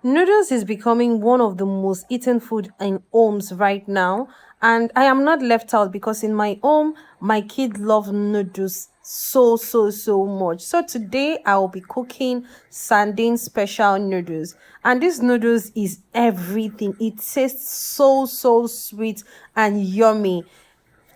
Noodles is becoming one of the most eaten food in homes right now, and I am not left out because in my home, my kids love noodles so much. So today I will be cooking sardine special noodles, and this noodles is everything. It tastes so sweet and yummy.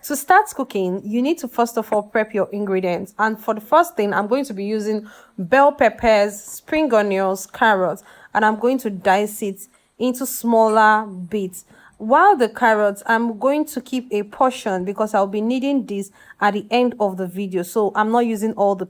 To start cooking, you need to first of all prep your ingredients. And for the first thing, I'm going to be using bell peppers, spring onions, carrots, and I'm going to dice it into smaller bits. While the carrots, I'm going to keep a portion because I'll be needing this at the end of the video. So I'm not using all the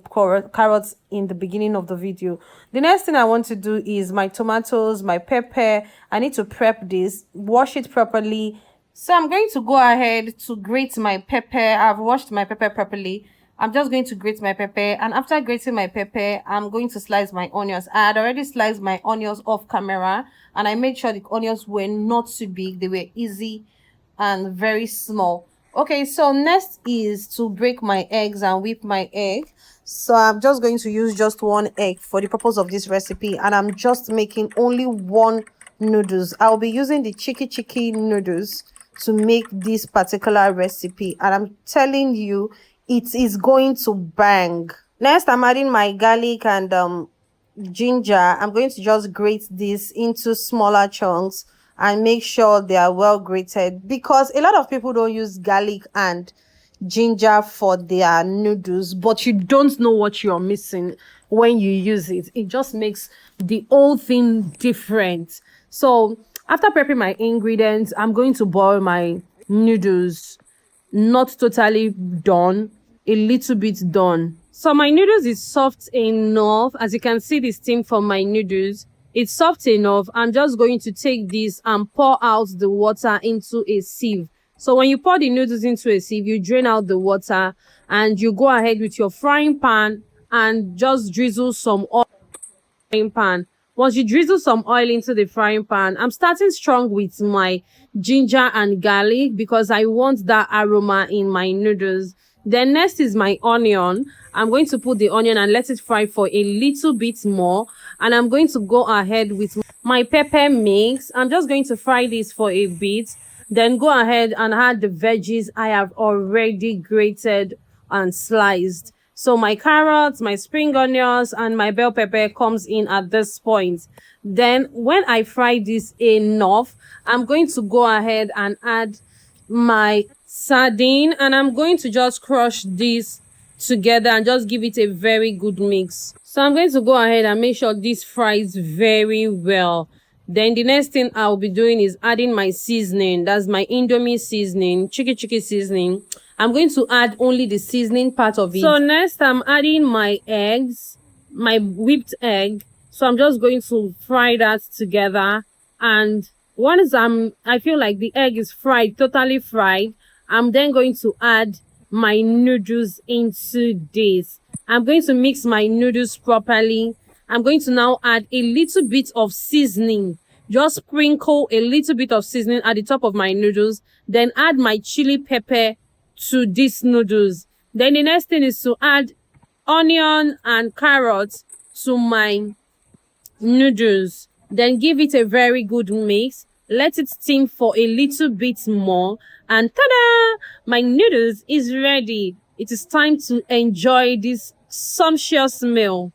carrots in the beginning of the video. The next thing I want to do is my tomatoes, my pepper. I need to prep this, wash it properly. So I'm going to go ahead to grate my pepper. I've washed my pepper properly. I'm just going to grate my pepper, and after grating my pepper, I'm going to slice my onions. I had already sliced my onions off camera, and I made sure the onions were not too big. They were easy and very small. Okay, so next is to break my eggs and whip my egg. So I'm just going to use just one egg for the purpose of this recipe, and I'm just making only one noodles. I'll be using the chicky noodles to make this particular recipe, and I'm telling you, it is going to bang. Next, I'm adding my garlic and ginger. I'm going to just grate this into smaller chunks and make sure they are well grated, because a lot of people don't use garlic and ginger for their noodles, but you don't know what you're missing when you use it. It just makes the whole thing different. So after prepping my ingredients, I'm going to boil my noodles. Not totally done, a little bit done. So my noodles is soft enough. As you can see, the steam from my noodles, it's soft enough. I'm just going to take this and pour out the water into a sieve. So when you pour the noodles into a sieve, you drain out the water and you go ahead with your frying pan and just drizzle some oil in the frying pan. Once you drizzle some oil into the frying pan, I'm starting strong with my ginger and garlic because I want that aroma in my noodles. Then next is my onion. I'm going to put the onion and let it fry for a little bit more. And I'm going to go ahead with my pepper mix. I'm just going to fry this for a bit. Then go ahead and add the veggies I have already grated and sliced. So my carrots, my spring onions, and my bell pepper comes in at this point. Then when I fry this enough, I'm going to go ahead and add my sardine, and I'm going to just crush this together and just give it a very good mix. So I'm going to go ahead and make sure this fries very well. Then the next thing I'll be doing is adding my seasoning. That's my Indomie seasoning, chicky seasoning. I'm going to add only the seasoning part of it. So next I'm adding my eggs, my whipped egg. So I'm just going to fry that together. And once I feel like the egg is fried, totally fried, I'm then going to add my noodles into this. I'm going to mix my noodles properly. I'm going to now add a little bit of seasoning. Just sprinkle a little bit of seasoning at the top of my noodles. Then add my chili pepper to these noodles. Then the next thing is to add onion and carrots to my noodles. Then give it a very good mix. Let it steam for a little bit more. And ta-da! My noodles is ready. It is time to enjoy this sumptuous meal.